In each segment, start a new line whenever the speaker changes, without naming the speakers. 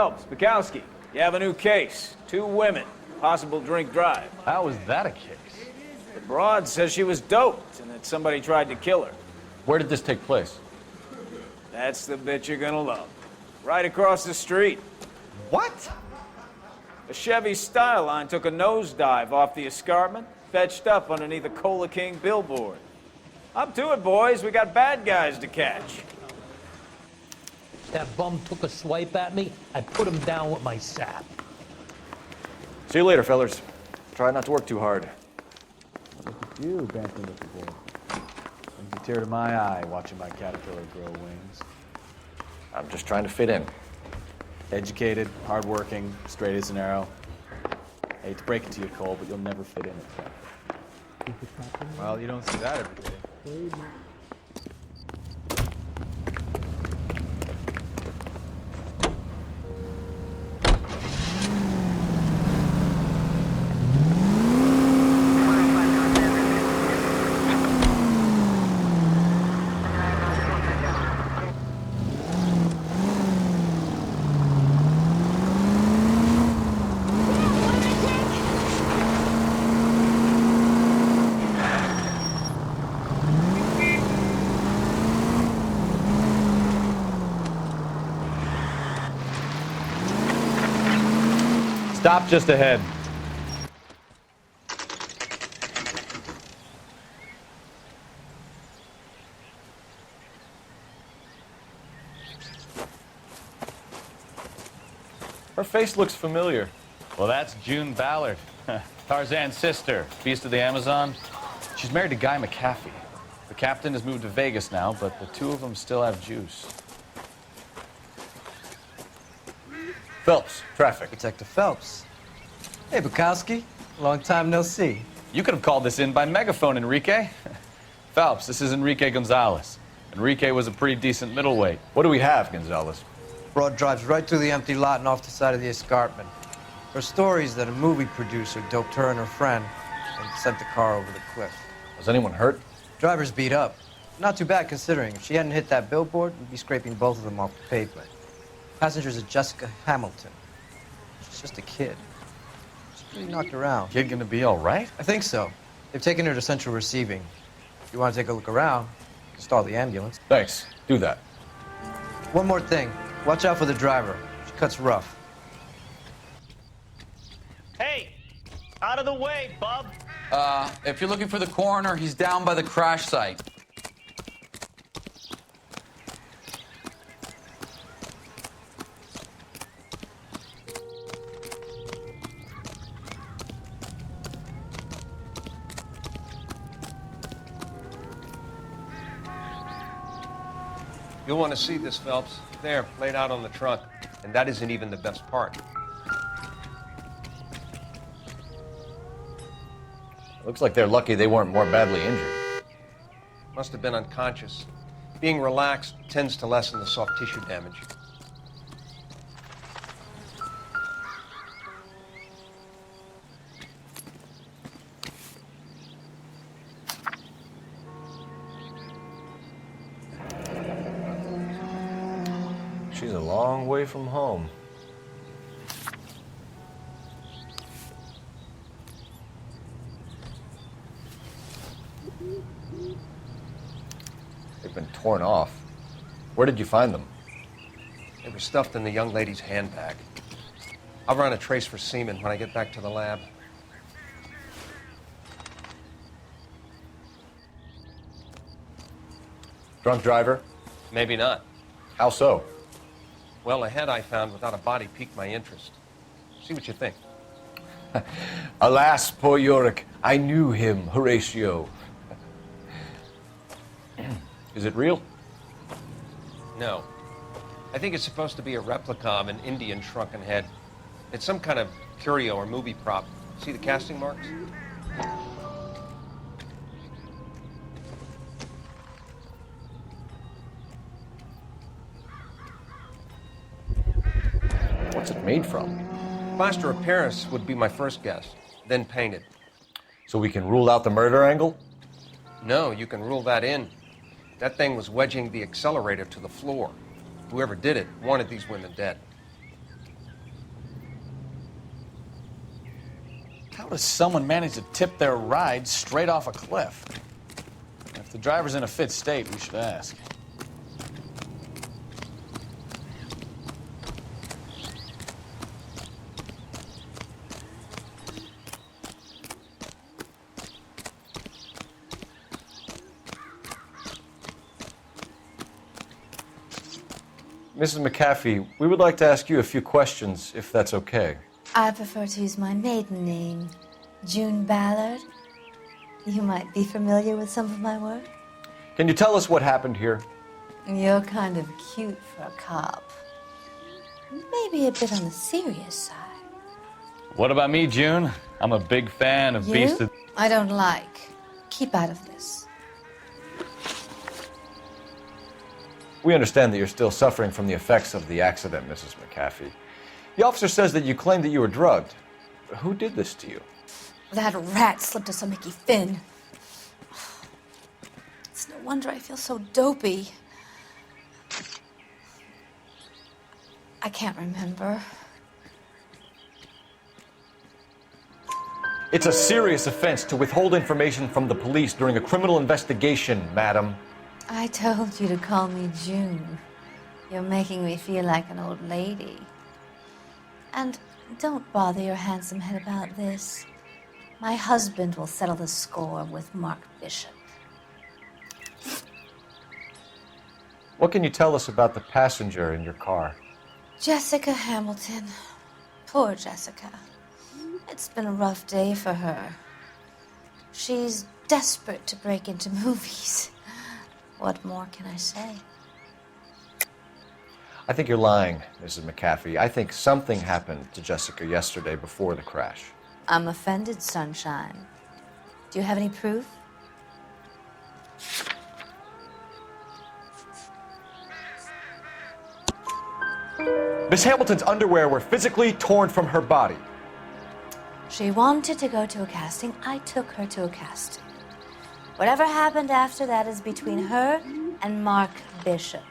Phelps, Bukowski, you have a new case. 2 women, possible drink drive.
How is that a case?
The broad says she was doped and that somebody tried to kill her.
Where did this take place?
That's the bit you're gonna love. Right across the street.
What?
A Chevy Style line took a nosedive off the escarpment, fetched up underneath a Cola King billboard. Up to it, boys. We got bad guys to catch.
That bum took a swipe at me, I put him down with my sap.
See you later, fellers. Try not to work too hard.
Look at you, bantering with the boy. Brings a tear to my eye watching my caterpillar grow wings.
I'm just trying to fit in.
Educated, hardworking, straight as an arrow. I hate to break it to you, Cole, but you'll never fit in it.
Well, you don't see that every day.
Stop just ahead.
Her face looks familiar.
Well, that's June Ballard, Tarzan's sister, Beast of the Amazon. She's married to Guy McAfee. The captain has moved to Vegas now, but the 2 of them still have juice.
Phelps, traffic.
Detective Phelps. Hey, Bukowski. Long time no see.
You could have called this in by megaphone, Enrique. Phelps, this is Enrique Gonzalez. Enrique was a pretty decent middleweight.
What do we have, Gonzalez?
Broad drives right through the empty lot and off the side of the escarpment. Her story is that a movie producer doped her and her friend and sent the car over the cliff.
Was anyone hurt?
Driver's beat up. Not too bad considering. If she hadn't hit that billboard, we'd be scraping both of them off the pavement. Passenger's a Jessica Hamilton. She's just a kid. She's pretty knocked around.
Kid gonna be all right?
I think so. They've taken her to central receiving. If you want to take a look around, stall the ambulance.
Thanks. Do that.
One more thing. Watch out for the driver. She cuts rough.
Hey, out of the way, bub.
If you're looking for the coroner, he's down by the crash site.
You'll want to see this, Phelps. There, laid out on the trunk. And that isn't even the best part.
Looks like they're lucky they weren't more badly injured.
Must have been unconscious. Being relaxed tends to lessen the soft tissue damage.
She's a long way from home. They've been torn off. Where did you find them?
They were stuffed in the young lady's handbag. I'll run a trace for semen when I get back to the lab.
Drunk driver?
Maybe not.
How so?
Well, a head I found without a body piqued my interest. See what you think.
Alas, poor Yorick, I knew him, Horatio. Is it real?
No. I think it's supposed to be a replica of an Indian shrunken head. It's some kind of curio or movie prop. See the casting marks?
What's it made from?
Plaster of Paris would be my first guess, then painted.
So we can rule out the murder angle?
No, you can rule that in. That thing was wedging the accelerator to the floor. Whoever did it wanted these women dead.
How does someone manage to tip their ride straight off a cliff? If the driver's in a fit state, we should ask.
Mrs. McAfee, we would like to ask you a few questions, if that's okay.
I prefer to use my maiden name, June Ballard. You might be familiar with some of my work.
Can you tell us what happened here?
You're kind of cute for a cop. Maybe a bit on the serious side.
What about me, June? I'm a big fan of Beast
You?
of...
I don't like. Keep out of this.
We understand that you're still suffering from the effects of the accident, Mrs. McAfee. The officer says that you claimed that you were drugged. Who did this to you?
That rat slipped us a Mickey Finn. It's no wonder I feel so dopey. I can't remember.
It's a serious offense to withhold information from the police during a criminal investigation, madam.
I told you to call me June. You're making me feel like an old lady. And don't bother your handsome head about this. My husband will settle the score with Mark Bishop.
What can you tell us about the passenger in your car?
Jessica Hamilton. Poor Jessica. It's been a rough day for her. She's desperate to break into movies. What more can I say?
I think you're lying, Mrs. McAfee. I think something happened to Jessica yesterday before the crash.
I'm offended, Sunshine. Do you have any proof?
Miss Hamilton's underwear were physically torn from her body.
She wanted to go to a casting. I took her to a casting. Whatever happened after that is between her and Mark Bishop.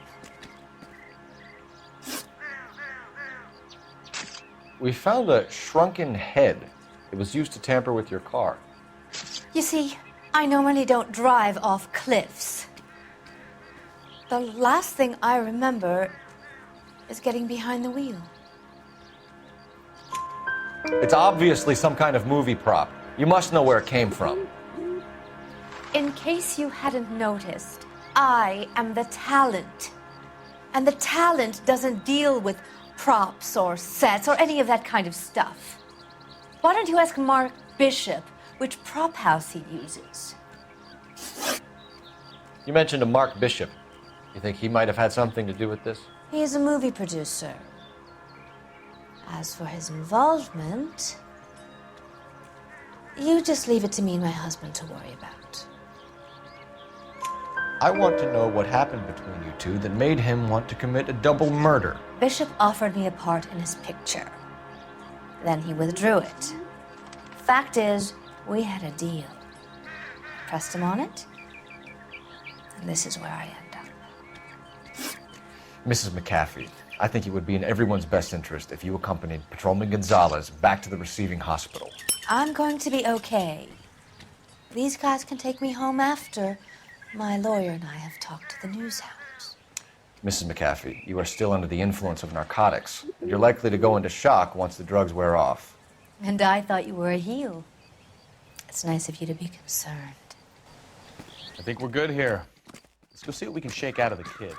We found a shrunken head. It was used to tamper with your car.
You see, I normally don't drive off cliffs. The last thing I remember is getting behind the wheel.
It's obviously some kind of movie prop. You must know where it came from.
In case you hadn't noticed, I am the talent. And the talent doesn't deal with props or sets or any of that kind of stuff. Why don't you ask Mark Bishop which prop house he uses?
You mentioned a Mark Bishop. You think he might have had something to do with this?
He is a movie producer. As for his involvement, you just leave it to me and my husband to worry about.
I want to know what happened between you two that made him want to commit a double murder.
Bishop offered me a part in his picture. Then he withdrew it. Fact is, we had a deal. Pressed him on it, and this is where I end up.
Mrs. McAfee, I think it would be in everyone's best interest if you accompanied Patrolman Gonzalez back to the receiving hospital.
I'm going to be okay. These guys can take me home after. My lawyer and I have talked to the news hounds.
Mrs. McAfee, you are still under the influence of narcotics, and you're likely to go into shock once the drugs wear off.
And I thought you were a heel. It's nice of you to be concerned.
I think we're good here. Let's go see what we can shake out of the kid.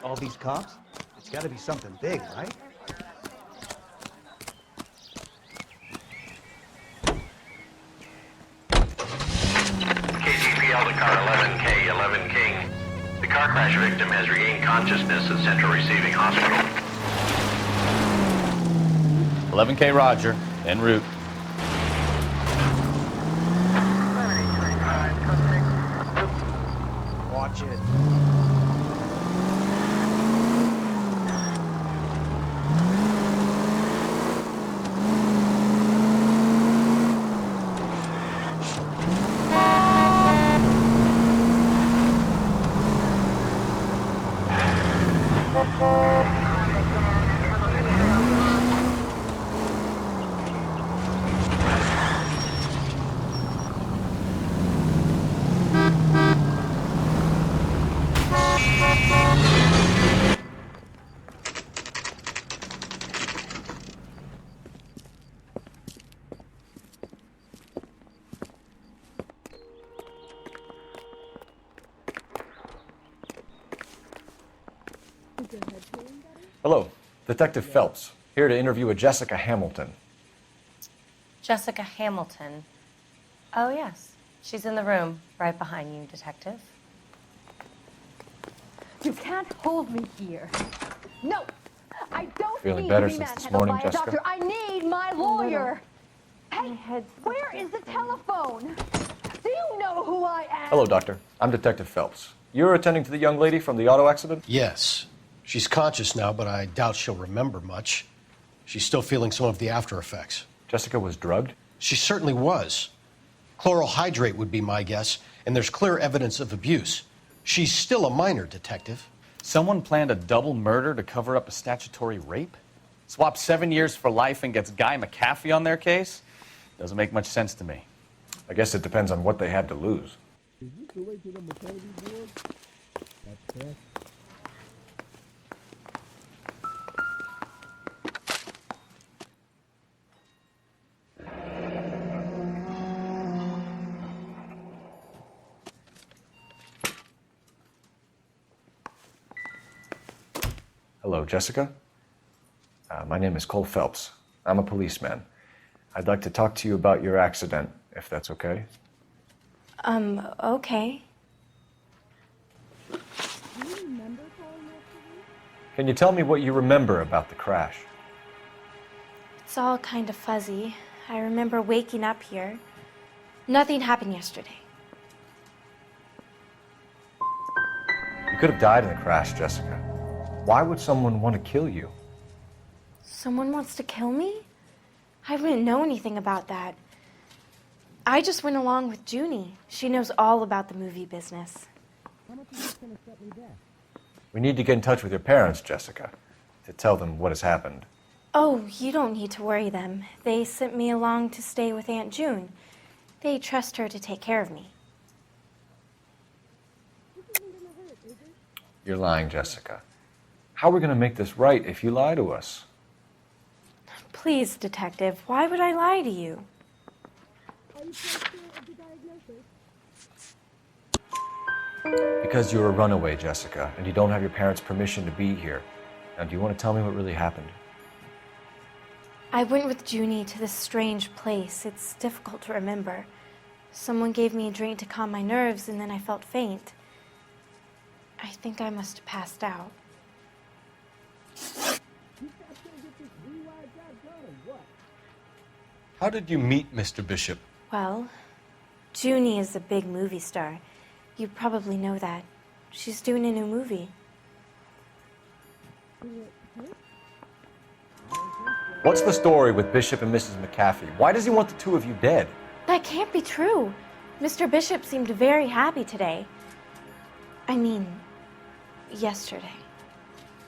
All these cops? It's got to be something big, right?
KCPL to car 11K, 11 King. The car crash victim has regained consciousness at Central Receiving Hospital.
11K Roger, en route.
Watch it.
Detective Phelps, here to interview a Jessica Hamilton.
Jessica Hamilton. Oh, yes. She's in the room, right behind you, Detective.
You can't hold me here. No, I don't
Feeling
need
better
to be
since this
manhandled
morning,
by a
Jessica?
doctor. I need my lawyer. Hey, where is the telephone? Do you know who I am?
Hello, Doctor. I'm Detective Phelps. You're attending to the young lady from the auto accident?
Yes. She's conscious now, but I doubt she'll remember much. She's still feeling some of the after effects.
Jessica was drugged?
She certainly was. Chloral hydrate would be my guess, and there's clear evidence of abuse. She's still a minor, Detective.
Someone planned a double murder to cover up a statutory rape? Swap 7 years for life and gets Guy McAfee on their case? Doesn't make much sense to me.
I guess it depends on what they had to lose. Hello, Jessica. My name is Cole Phelps. I'm a policeman. I'd like to talk to you about your accident, if that's okay.
Okay.
Can you tell me what you remember about the crash?
It's all kind of fuzzy. I remember waking up here. Nothing happened yesterday.
You could have died in the crash, Jessica. Why would someone want to kill you?
Someone wants to kill me? I wouldn't know anything about that. I just went along with Junie. She knows all about the movie business.
We need to get in touch with your parents, Jessica, to tell them what has happened.
Oh, you don't need to worry them. They sent me along to stay with Aunt June. They trust her to take care of me.
You're lying, Jessica. How are we going to make this right if you lie to us?
Please, Detective, why would I lie to you?
Because you're a runaway, Jessica, and you don't have your parents' permission to be here. Now, do you want to tell me what really happened?
I went with Junie to this strange place. It's difficult to remember. Someone gave me a drink to calm my nerves, and then I felt faint. I think I must have passed out.
How did you meet Mr. Bishop?
Well, Junie is a big movie star. You probably know that. She's doing a new movie.
What's the story with Bishop and Mrs. McAfee? Why does he want the two of you dead?
That can't be true. Mr. Bishop seemed very happy today. I mean, yesterday.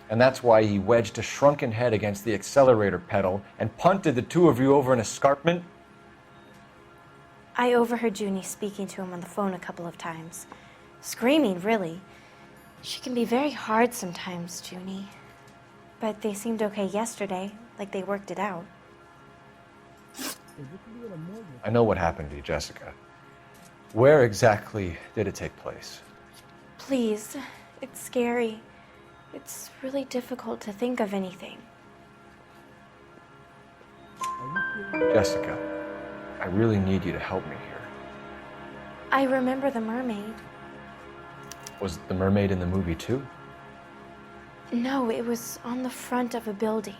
And that's why he wedged a shrunken head against the accelerator pedal and punted the two of you over an escarpment?
I overheard Junie speaking to him on the phone a couple of times. Screaming, really. She can be very hard sometimes, Junie. But they seemed okay yesterday, like they worked it out.
I know what happened to you, Jessica. Where exactly did it take place?
Please, it's scary. It's really difficult to think of anything.
Jessica, I really need you to help me here.
I remember the mermaid.
Was the mermaid in the movie too?
No, it was on the front of a building.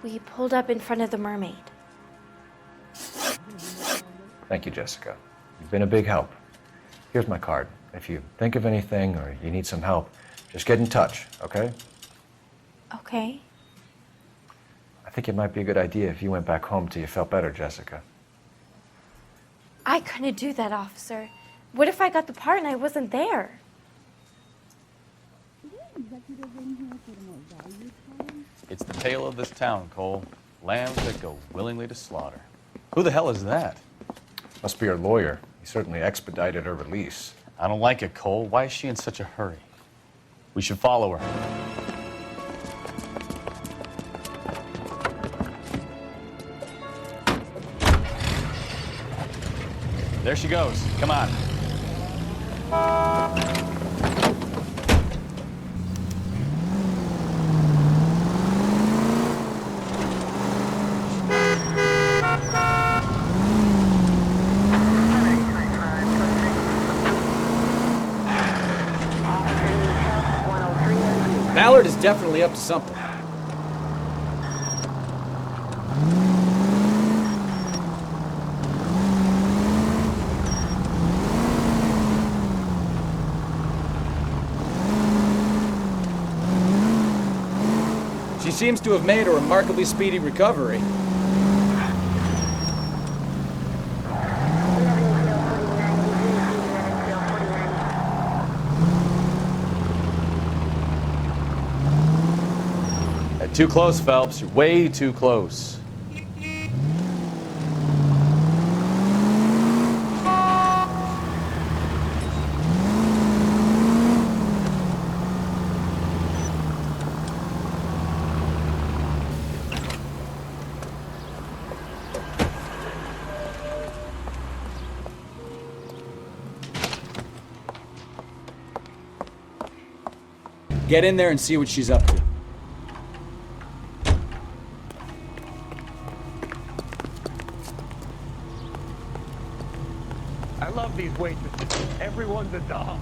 We pulled up in front of the mermaid.
Thank you, Jessica. You've been a big help. Here's my card. If you think of anything or you need some help, just get in touch, okay?
Okay.
I think it might be a good idea if you went back home till you felt better, Jessica.
I couldn't do that, officer. What if I got the part and I wasn't there?
It's the tale of this town, Cole. Lambs that go willingly to slaughter. Who the hell is that?
Must be her lawyer. He certainly expedited her release.
I don't like it, Cole. Why is she in such a hurry? We should follow her. There she goes. Come on.
definitely up to something. She seems to have made a remarkably speedy recovery.
Too close, Phelps. You're way too close.
Get in there and see what she's up to.
I love these waitresses. Everyone's a doll.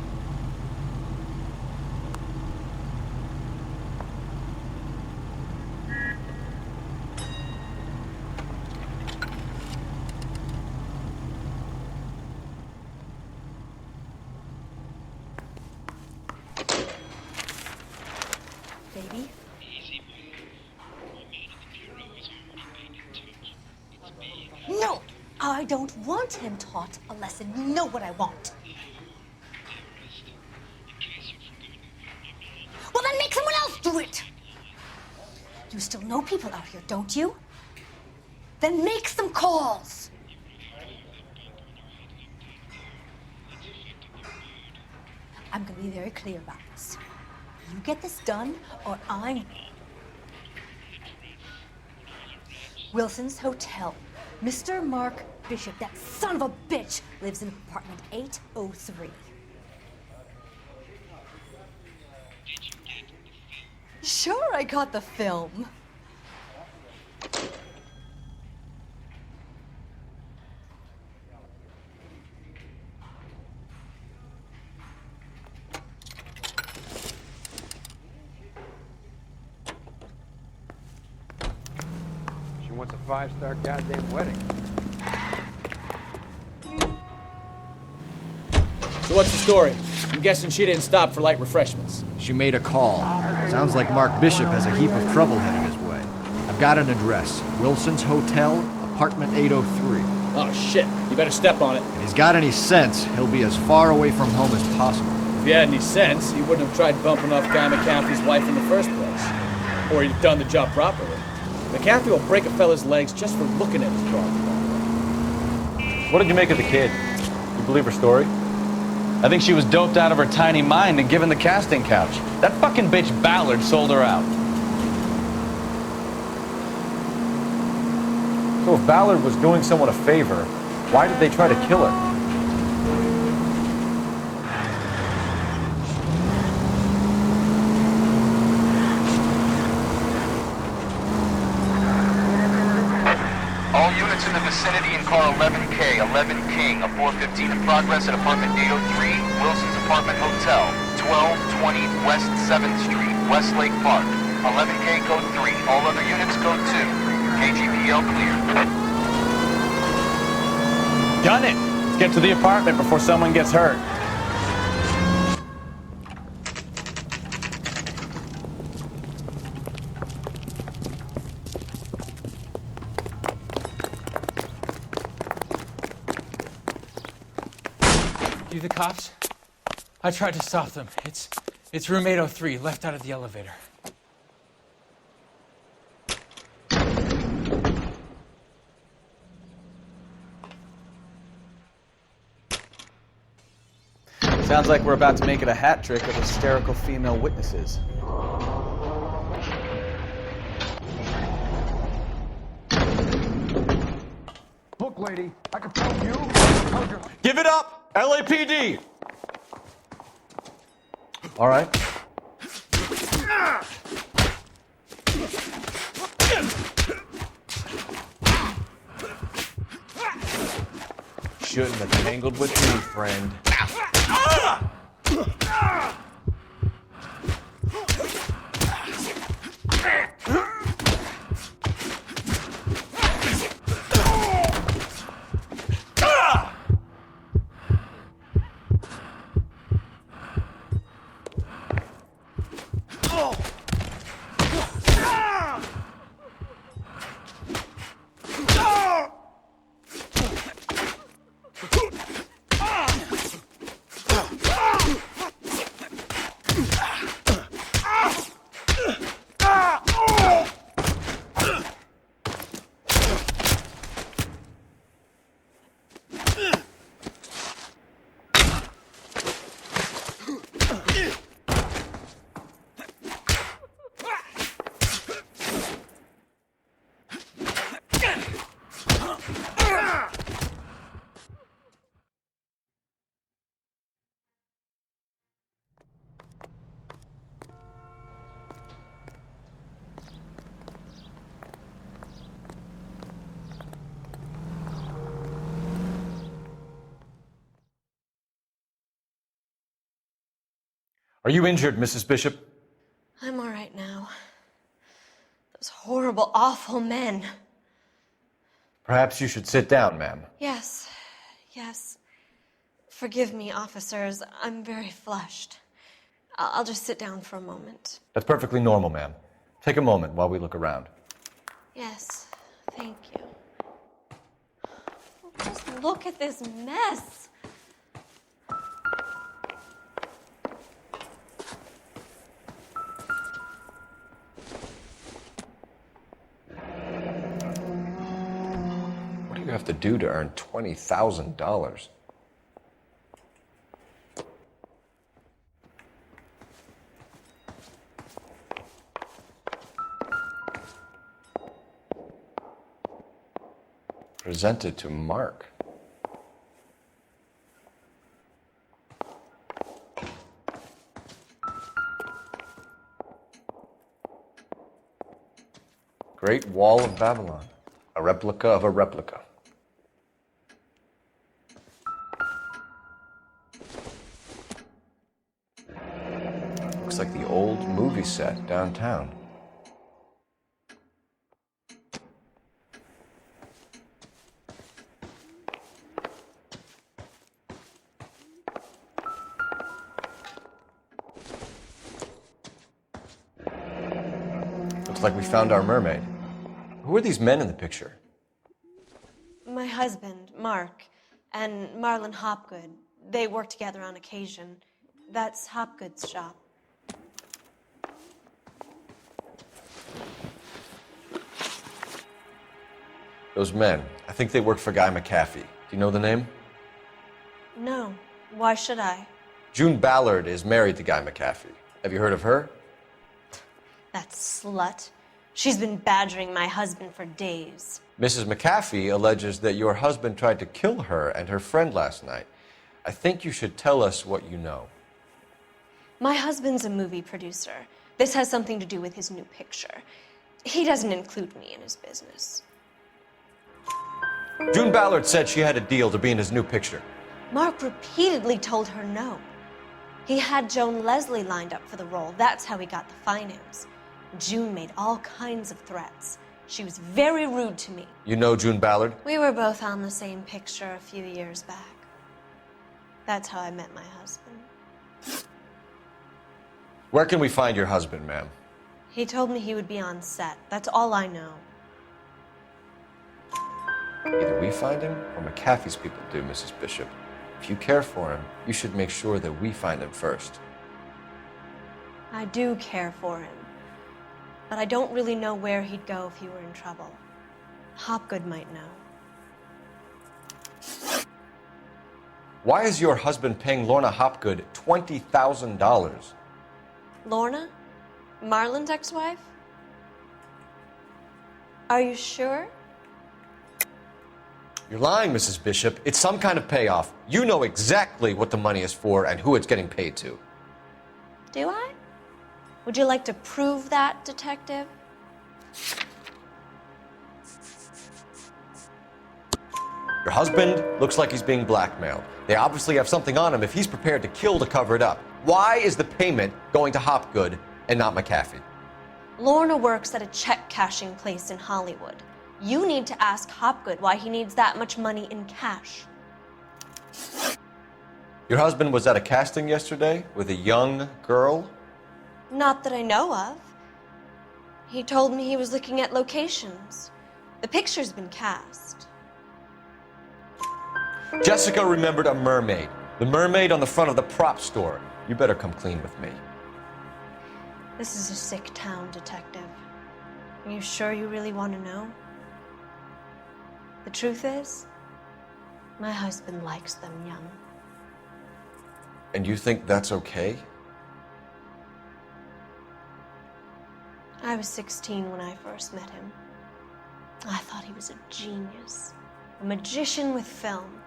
Baby? No! I don't want him taught a lesson. You know what I want. Well, then make someone else do it! You still know people out here, don't you? Then make some calls! I'm gonna be very clear about this. You get this done, or I'm... Wilson's Hotel. Mr. Mark Bishop, that son of a bitch, lives in apartment 803. Sure, I got the film.
She wants a 5-star goddamn wedding.
So what's the story? I'm guessing she didn't stop for light refreshments.
She made a call. Sounds like Mark Bishop has a heap of trouble heading his way. I've got an address. Wilson's Hotel, apartment 803.
Oh shit, you better step on it.
If he's got any sense, he'll be as far away from home as possible.
If he had any sense, he wouldn't have tried bumping off Guy McCaffrey's wife in the first place. Or he'd have done the job properly. McCaffrey will break a fella's legs just for looking at his car.
What did you make of the kid? You believe her story?
I think she was doped out of her tiny mind and given the casting couch. That fucking bitch Ballard sold her out.
So if Ballard was doing someone a favor, why did they try to kill her?
All units in the vicinity in car 11K, 11 King, a 415 in progress at apartment 803, Wilson's Apartment Hotel, 1220 West 7th Street, Westlake Park. 11K code 3, all other units code 2. KGPL clear.
Done it! Let's get to the apartment before someone gets hurt.
You the cops? I tried to stop them. It's room 803, left out of the elevator.
Sounds like we're about to make it a hat trick of hysterical female witnesses.
Look, lady, I can help you.
Give it up! LAPD!
All right. Shouldn't have tangled with me, friend. Are you injured, Mrs. Bishop?
I'm all right now. Those horrible, awful men.
Perhaps you should sit down, ma'am.
Yes, yes. Forgive me, officers. I'm very flushed. I'll just sit down for a moment.
That's perfectly normal, ma'am. Take a moment while we look around.
Yes, thank you. Just look at this mess.
What do you have to do to earn $20,000? Presented to Mark. Great Wall of Babylon, a replica of a replica. Looks like the old movie set downtown. Looks like we found our mermaid. Who are these men in the picture?
My husband, Mark, and Marlon Hopgood. They work together on occasion. That's Hopgood's shop.
Those men, I think they work for Guy McAfee. Do you know the name?
No. Why should I?
June Ballard is married to Guy McAfee. Have you heard of her?
That slut. She's been badgering my husband for days.
Mrs. McAfee alleges that your husband tried to kill her and her friend last night. I think you should tell us what you know.
My husband's a movie producer. This has something to do with his new picture. He doesn't include me in his business.
June Ballard said she had a deal to be in his new picture.
Mark repeatedly told her no. He had Joan Leslie lined up for the role. That's how he got the finance. June made all kinds of threats. She was very rude to me.
You know June Ballard?
We were both on the same picture a few years back. That's how I met my husband.
Where can we find your husband, ma'am?
He told me he would be on set. That's all I know.
Either we find him or McAfee's people do, Mrs. Bishop. If you care for him, you should make sure that we find him first.
I do care for him. But I don't really know where he'd go if he were in trouble. Hopgood might know.
Why is your husband paying Lorna Hopgood $20,000?
Lorna? Marlon's ex-wife? Are you sure?
You're lying, Mrs. Bishop. It's some kind of payoff. You know exactly what the money is for and who it's getting paid to.
Do I? Would you like to prove that, detective?
Your husband looks like he's being blackmailed. They obviously have something on him if he's prepared to kill to cover it up. Why is the payment going to Hopgood and not McAfee?
Lorna works at a check-cashing place in Hollywood. You need to ask Hopgood why he needs that much money in cash.
Your husband was at a casting yesterday with a young girl?
Not that I know of. He told me he was looking at locations. The picture's been cast.
Jessica remembered a mermaid. The mermaid on the front of the prop store. You better come clean with me.
This is a sick town, detective. Are you sure you really want to know? The truth is, my husband likes them young.
And you think that's okay?
I was 16 when I first met him. I thought he was a genius, a magician with film.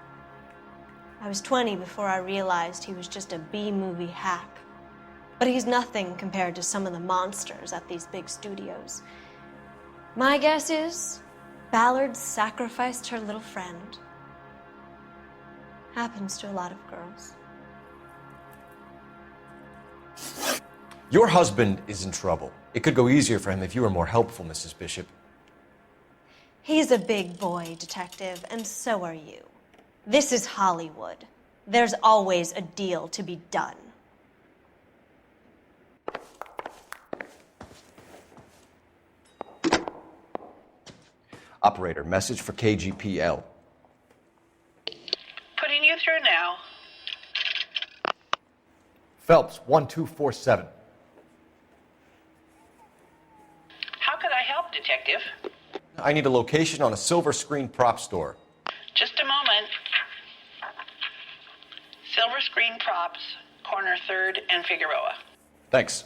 I was 20 before I realized he was just a B-movie hack. But he's nothing compared to some of the monsters at these big studios. My guess is Ballard sacrificed her little friend. Happens to a lot of girls.
Your husband is in trouble. It could go easier for him if you were more helpful, Mrs. Bishop.
He's a big boy, Detective, and so are you. This is Hollywood. There's always a deal to be done.
Operator, message for KGPL.
Putting you through now.
Phelps, 1247.
How could I help, Detective?
I need a location on a silver screen prop store.
Just a moment. Silver Screen Props, corner 3rd and Figueroa.
Thanks.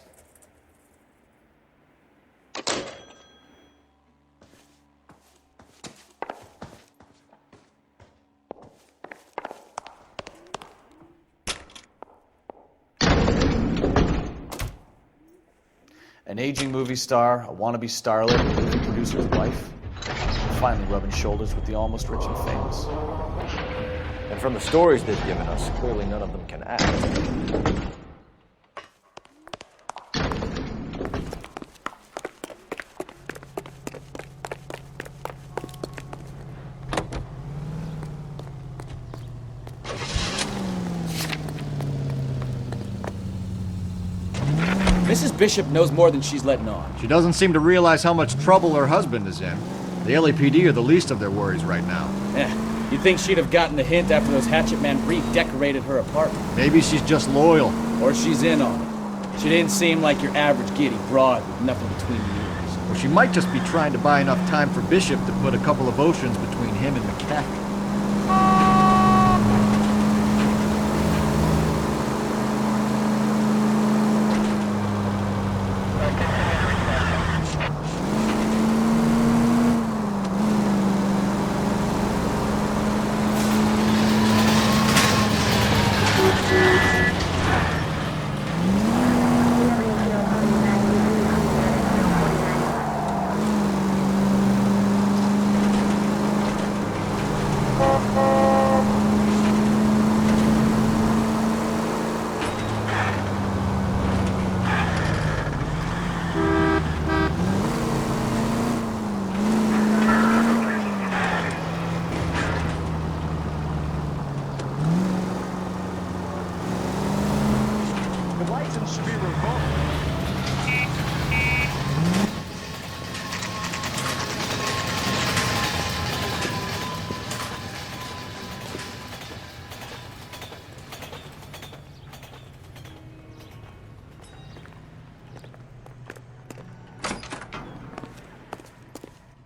An aging movie star, a wannabe starlet, a movie producer's wife, finally rubbing shoulders with the almost rich and famous.
And from the stories they've given us, clearly none of them can act.
Mrs. Bishop knows more than she's letting on.
She doesn't seem to realize how much trouble her husband is in. The LAPD are the least of their worries right now.
You'd think she'd have gotten the hint after those hatchet men redecorated her apartment.
Maybe she's just loyal.
Or she's in on it. She didn't seem like your average giddy broad with nothing between the ears.
Or she might just be trying to buy enough time for Bishop to put a couple of oceans between him and McCaffrey.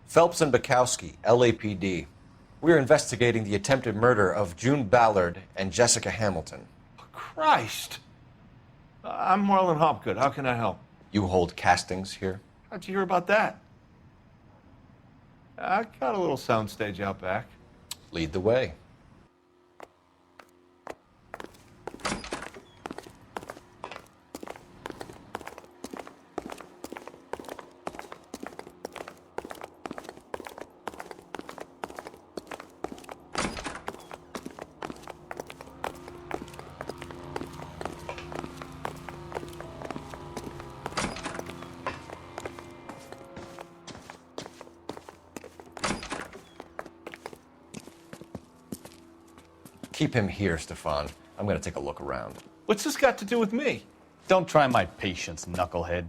Phelps and Bukowski, LAPD. We're investigating the attempted murder of June Ballard and Jessica Hamilton.
Christ! I'm Marlon Hopgood. How can I help?
You hold castings here?
How'd you hear about that? I got a little soundstage out back.
Lead the way. Keep him here, Stefan. I'm going to take a look around.
What's this got to do with me?
Don't try my patience, knucklehead.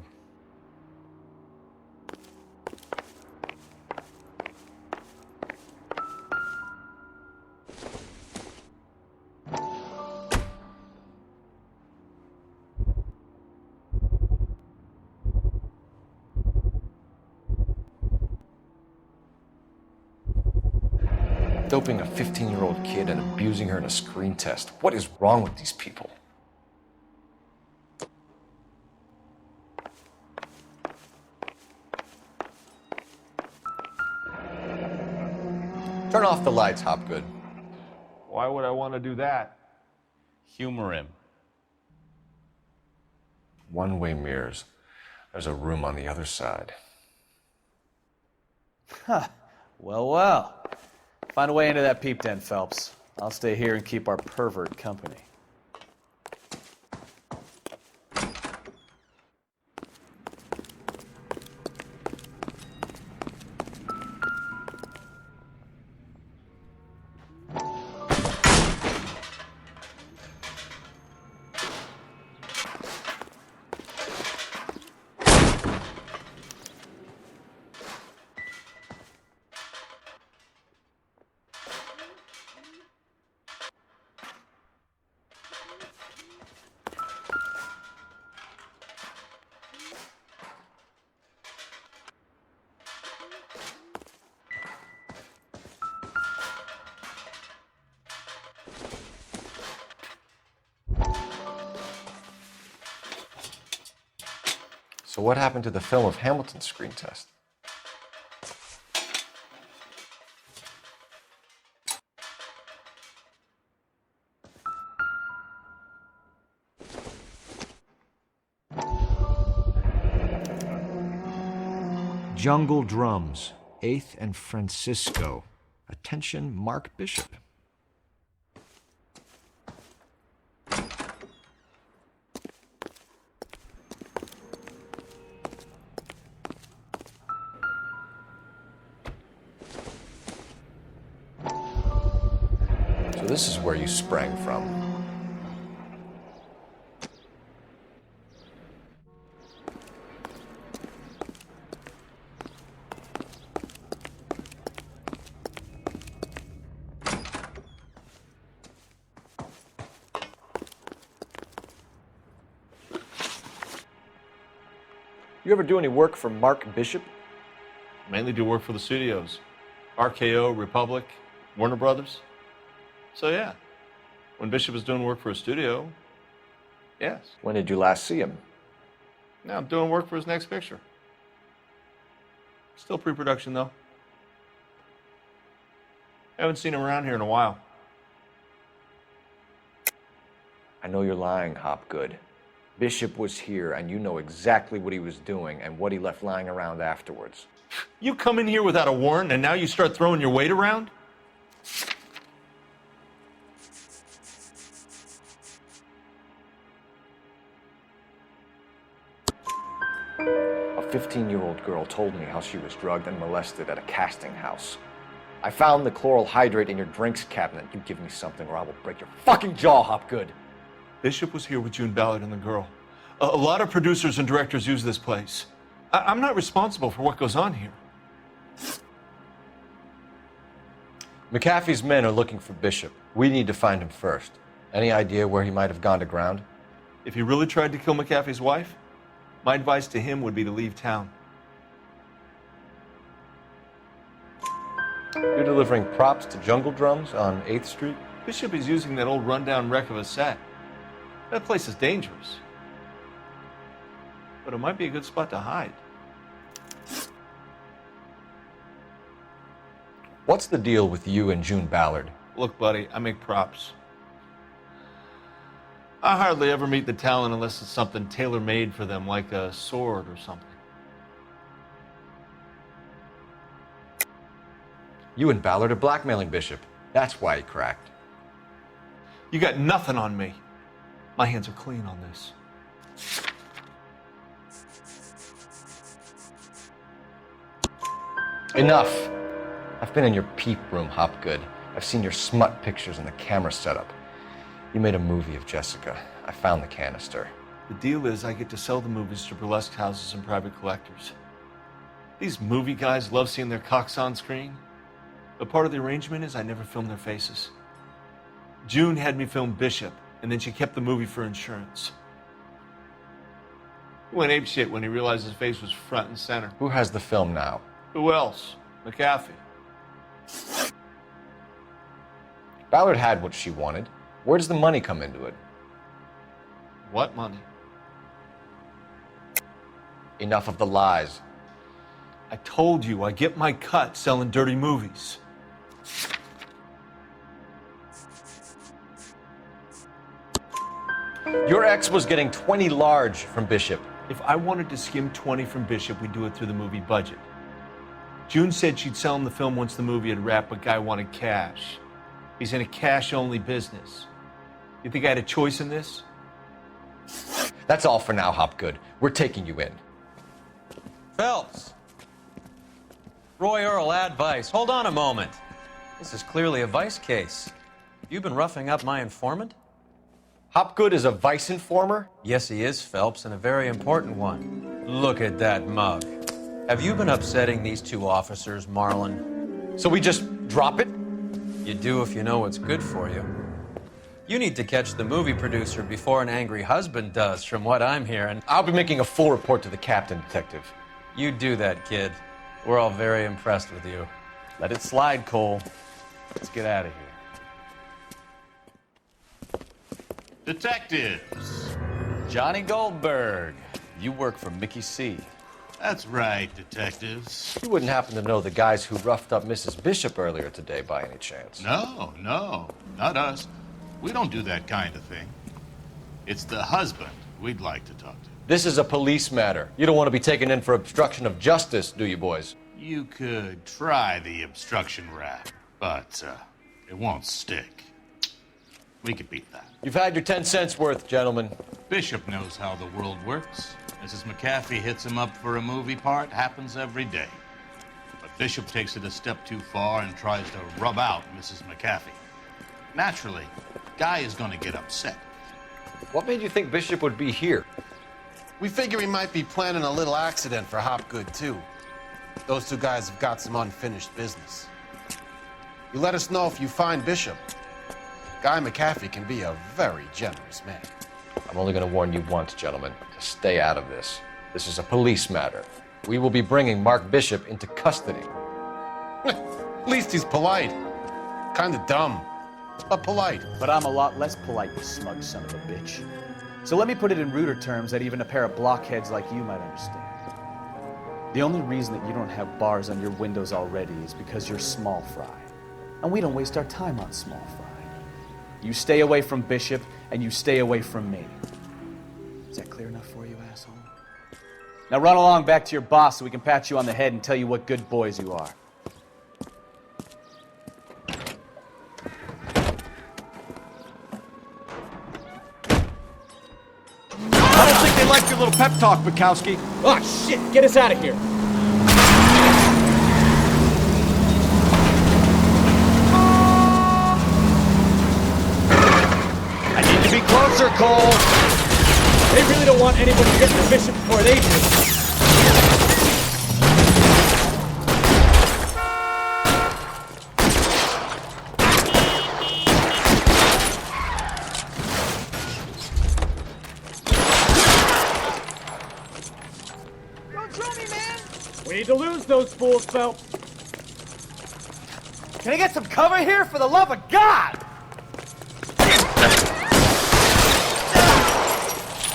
Doping a 15-year-old kid and abusing her in a screen test. What is wrong with these people? Turn off the lights, Hopgood.
Why would I want to do that?
Humor him.
One-way mirrors. There's a room on the other side.
Huh. Well, well. Find a way into that peep den, Phelps. I'll stay here and keep our pervert company.
So what happened to the film of Hamilton's screen test?
Jungle Drums, 8th and Francisco. Attention, Mark Bishop.
So this is where you sprang from. You ever do any work for Mark Bishop?
Mainly do work for the studios. RKO, Republic, Warner Brothers. So yeah, when Bishop is doing work for a studio, yes.
When did you last see him?
Now I'm doing work for his next picture. Still pre-production though. Haven't seen him around here in a while.
I know you're lying, Hopgood. Bishop was here, and you know exactly what he was doing and what he left lying around afterwards.
You come in here without a warrant, and now you start throwing your weight around?
A 15-year-old girl told me how she was drugged and molested at a casting house. I found the chloral hydrate in your drinks cabinet. You give me something or I will break your fucking jaw, Hopgood.
Bishop was here with June Ballard and the girl. A lot of producers and directors use this place. I'm not responsible for what goes on here.
McAfee's men are looking for Bishop. We need to find him first. Any idea where he might have gone to ground?
If he really tried to kill McAfee's wife, my advice to him would be to leave town.
You're delivering props to Jungle Drums on 8th Street?
Bishop is using that old rundown wreck of a set. That place is dangerous. But it might be a good spot to hide.
What's the deal with you and June Ballard?
Look, buddy, I make props. I hardly ever meet the talent unless it's something tailor-made for them, like a sword or something.
You and Ballard are blackmailing Bishop. That's why he cracked.
You got nothing on me. My hands are clean on this.
Enough. I've been in your peep room, Hopgood. I've seen your smut pictures and the camera setup. You made a movie of Jessica. I found the canister.
The deal is I get to sell the movies to burlesque houses and private collectors. These movie guys love seeing their cocks on screen. But part of the arrangement is I never film their faces. June had me film Bishop, and then she kept the movie for insurance. He went apeshit when he realized his face was front and center.
Who has the film now?
Who else? McAfee.
Ballard had what she wanted. Where does the money come into it?
What money?
Enough of the lies.
I told you I get my cut selling dirty movies.
Your ex was getting 20 large from Bishop.
If I wanted to skim 20 from Bishop, we'd do it through the movie budget. June said she'd sell him the film once the movie had wrapped, but Guy wanted cash. He's in a cash-only business. You think I had a choice in this?
That's all for now, Hopgood. We're taking you in.
Phelps. Roy Earl, advice. Hold on a moment. This is clearly a vice case. You've been roughing up my informant?
Hopgood is a vice informer?
Yes, he is, Phelps, and a very important one. Look at that mug. Have you been upsetting these two officers, Marlin?
So we just drop it?
You do if you know what's good for you. You need to catch the movie producer before an angry husband does, from what I'm hearing.
I'll be making a full report to the captain, Detective.
You do that, kid. We're all very impressed with you.
Let it slide, Cole. Let's get out of here.
Detectives.
Johnny Goldberg. You work for Mickey C.
That's right, detectives.
You wouldn't happen to know the guys who roughed up Mrs. Bishop earlier today by any chance?
No, not us. We don't do that kind of thing. It's the husband we'd like to talk to.
This is a police matter. You don't want to be taken in for obstruction of justice, do you, boys?
You could try the obstruction rap, but it won't stick. We could beat that.
You've had your 10 cents worth, gentlemen.
Bishop knows how the world works. Mrs. McAfee hits him up for a movie part. Happens every day. But Bishop takes it a step too far and tries to rub out Mrs. McAfee. Naturally, Guy is going to get upset.
What made you think Bishop would be here?
We figure he might be planning a little accident for Hopgood, too. Those two guys have got some unfinished business. You let us know if you find Bishop. Guy McAfee can be a very generous man.
I'm only going to warn you once, gentlemen, to stay out of this. This is a police matter. We will be bringing Mark Bishop into custody.
At least he's polite. Kind of dumb, but polite.
But I'm a lot less polite, you smug son of a bitch. So let me put it in ruder terms that even a pair of blockheads like you might understand. The only reason that you don't have bars on your windows already is because you're small fry. And we don't waste our time on small fry. You stay away from Bishop, and you stay away from me. Is that clear enough for you, asshole? Now run along back to your boss so we can pat you on the head and tell you what good boys you are.
I don't think they like your little pep talk, Bukowski.
Oh, shit! Get us out of here!
I need to be closer, Cole.
They really don't want anybody to get to Bishop before they do. We need to lose those fools, Phelps.
Can I get some cover here, for the love of God?
Oh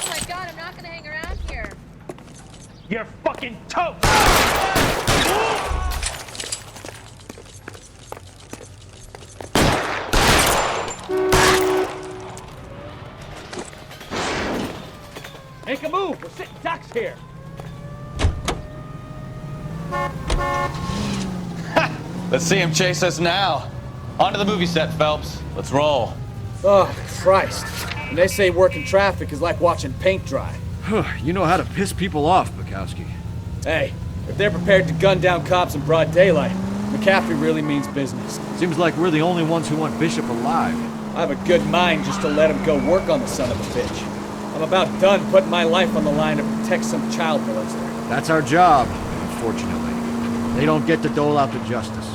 my God, I'm not gonna hang around here.
You're fucking toast!
Make a move! We're sitting ducks here!
Let's see him chase us now. On to the movie set, Phelps. Let's roll.
Oh, Christ. When they say working traffic is like watching paint dry.
You know how to piss people off, Bukowski.
Hey, if they're prepared to gun down cops in broad daylight, McAfee really means business.
Seems like we're the only ones who want Bishop alive.
I have a good mind just to let him go work on the son of a bitch. I'm about done putting my life on the line to protect some child molester.
That's our job, unfortunately. They don't get to dole out the justice.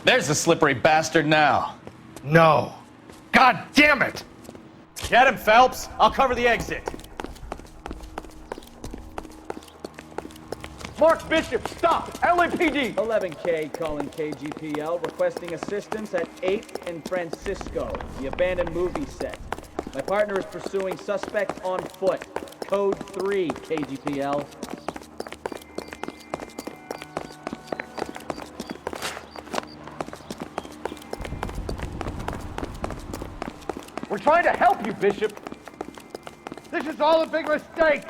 There's the slippery bastard now.
No. God damn it!
Get him, Phelps! I'll cover the exit.
Mark Bishop, stop! LAPD!
11K calling KGPL, requesting assistance at 8th and Francisco, the abandoned movie set. My partner is pursuing suspect on foot. Code 3, KGPL.
We're trying to help you, Bishop. This is all a big mistake.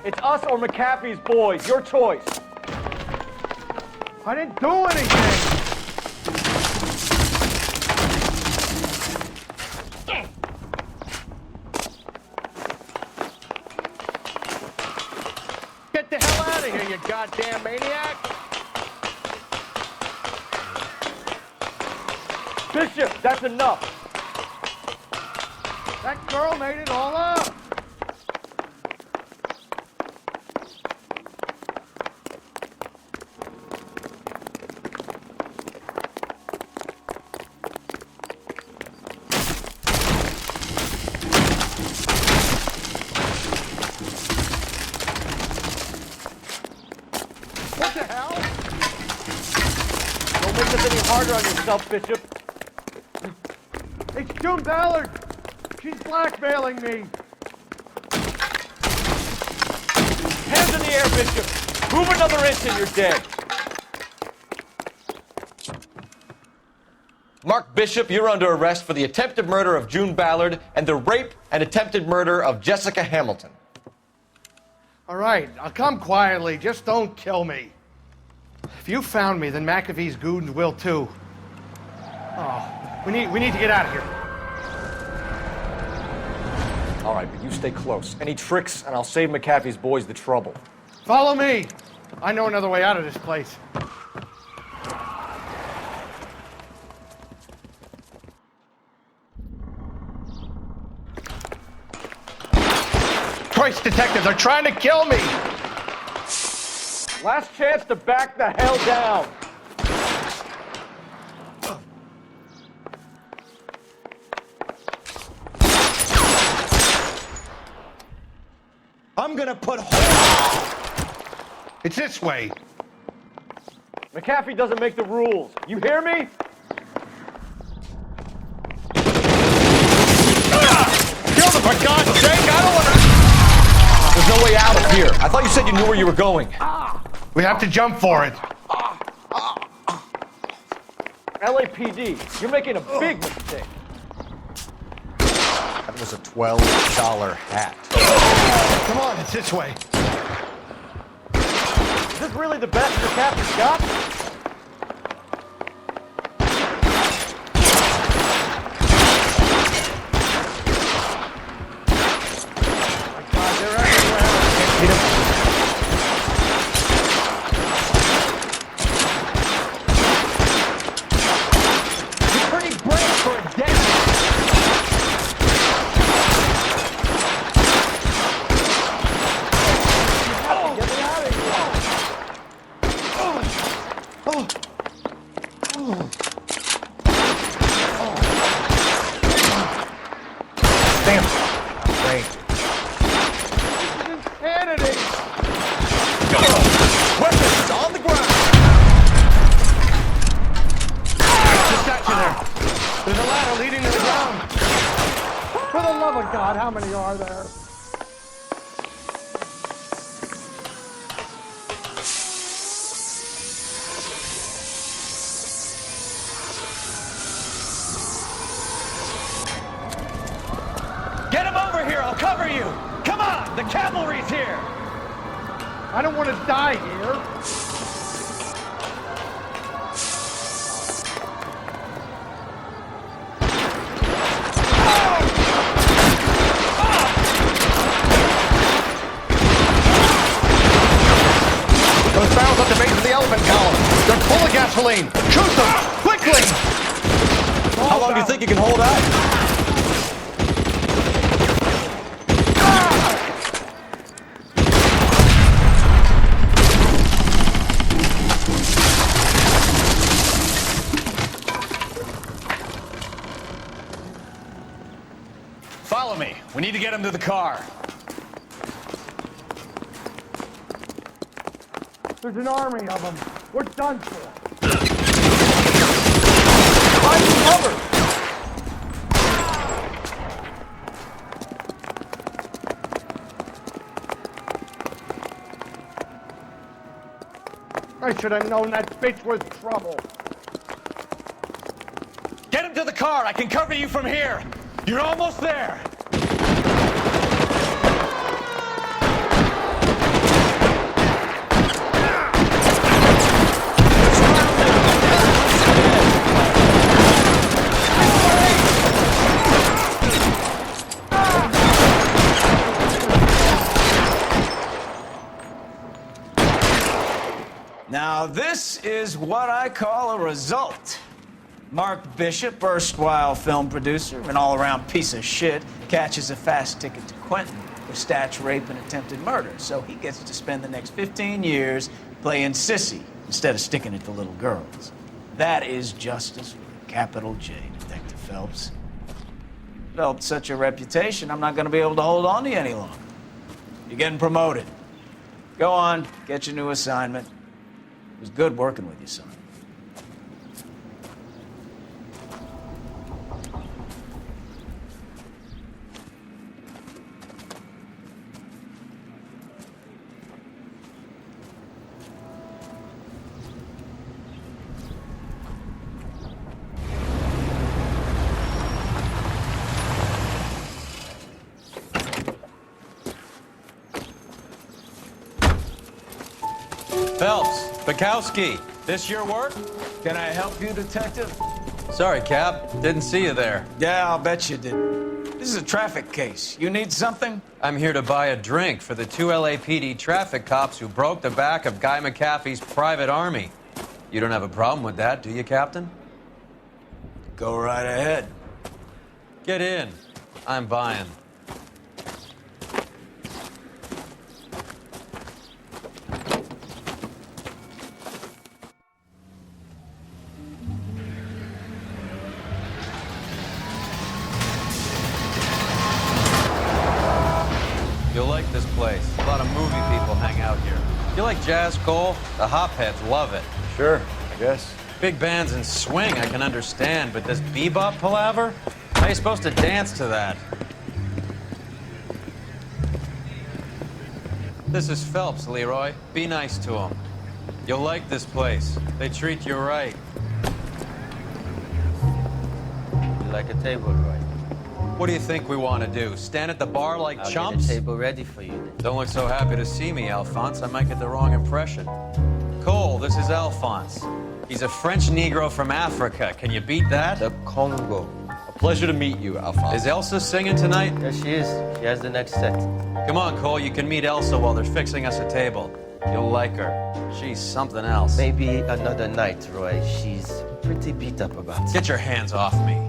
It's us or McAfee's boys. Your choice. I didn't do anything. of here, you goddamn maniac!
Bishop, that's enough!
That girl made it all up! What the hell?
Don't make this any harder on yourself, Bishop.
It's June Ballard! She's blackmailing me!
Hands in the air, Bishop! Move another inch and you're dead!
Mark Bishop, you're under arrest for the attempted murder of June Ballard and the rape and attempted murder of Jessica Hamilton.
All right, I'll come quietly. Just don't kill me. If you found me, then McAfee's goons will too. Oh, we need to get out of here.
All right, but you stay close. Any tricks, and I'll save McAfee's boys the trouble.
Follow me. I know another way out of this place. Christ, detective, they're trying to kill me!
Last chance to back the hell down!
I'm gonna put It's this way.
McAfee doesn't make the rules. You hear me?
Kill them, for God's sake! I don't want to...
There's no way out of here. I thought you said you knew where you were going.
We have to jump for it.
LAPD, you're making a big mistake.
That was a $12 hat.
Come on, it's this way.
Is this really the best McAfee's got?
I don't want to die here. Those barrels at the base of the elephant column. They're full of gasoline. Shoot them! Quickly!
How long do you think you can hold out?
Follow me. We need to get him to the car.
There's an army of them. We're done for.
Find cover!
I should have known that bitch was trouble.
Get him to the car. I can cover you from here. You're almost there.
Now, this is what I call a result. Mark Bishop, erstwhile film producer, an all-around piece of shit, catches a fast ticket to Quentin for statutory rape and attempted murder, so he gets to spend the next 15 years playing sissy instead of sticking it to little girls. That is justice with a capital J, Detective Phelps. Developed such a reputation, I'm not going to be able to hold on to you any longer. You're getting promoted. Go on, get your new assignment. It was good working with you, son.
Phelps, Bukowski, this your work?
Can I help you, Detective?
Sorry, Cap. Didn't see you there.
Yeah, I'll bet you did. This is a traffic case. You need something?
I'm here to buy a drink for the 2 LAPD traffic cops who broke the back of Guy McAfee's private army. You don't have a problem with that, do you, Captain?
Go right ahead.
Get in. I'm buying. You'll like this place. A lot of movie people hang out here. You like jazz, Cole? The hopheads love it.
Sure, I guess.
Big bands and swing I can understand, but this bebop palaver? How are you supposed to dance to that? This is Phelps, Leroy. Be nice to him. You'll like this place. They treat you right.
You like a table, Roy?
What do you think we want to do? Stand at the bar like
I'll
chumps?
get a table ready for you then.
Don't look so happy to see me, Alphonse. I might get the wrong impression. Cole, this is Alphonse. He's a French Negro from Africa. Can you beat that?
The Congo.
A pleasure to meet you, Alphonse.
Is Elsa singing tonight?
There she is. She has the next set.
Come on, Cole. You can meet Elsa while they're fixing us a table. You'll like her. She's something else.
Maybe another night, Roy. She's pretty beat up about it.
Get your hands off me.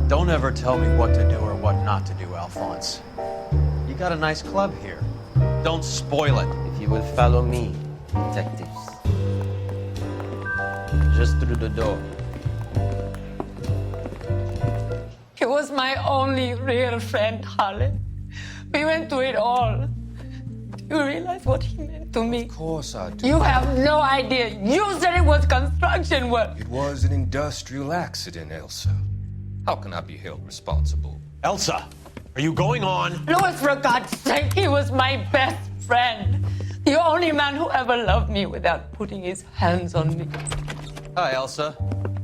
Don't ever tell me what to do or what not to do, Alphonse. You got a nice club here. Don't spoil it.
If you will follow me, detectives. Just through the door.
He was my only real friend, Harlan. We went through it all. Do you realize what he meant to me?
Of course I do.
You have no idea. You said it was construction work.
It was an industrial accident, Elsa. How can I be held responsible?
Elsa, are you going on?
Louis, for God's sake, he was my best friend. The only man who ever loved me without putting his hands on me.
Hi, Elsa.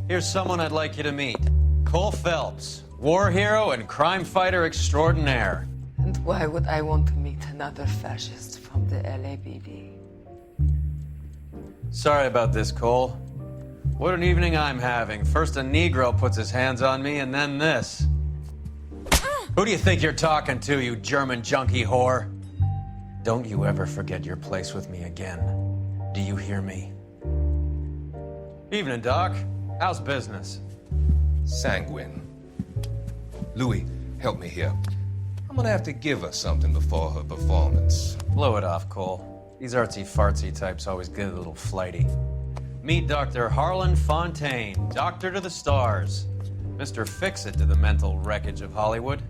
Here's someone I'd like you to meet. Cole Phelps, war hero and crime fighter extraordinaire.
And why would I want to meet another fascist from the LAPD?
Sorry about this, Cole. What an evening I'm having. First a Negro puts his hands on me, and then this. Who do you think you're talking to, you German junkie whore? Don't you ever forget your place with me again. Do you hear me? Evening, Doc. How's business?
Sanguine. Louis, help me here. I'm gonna have to give her something before her performance.
Blow it off, Cole. These artsy-fartsy types always get a little flighty. Meet Dr. Harlan Fontaine, doctor to the stars. Mr. Fix-It to the mental wreckage of Hollywood.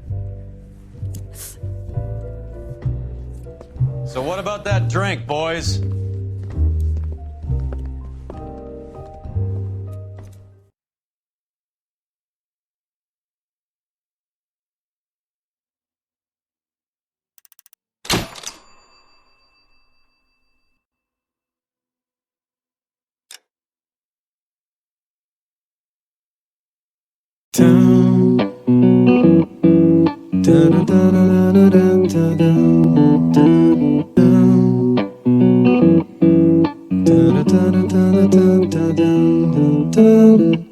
So what about that drink, boys?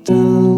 Da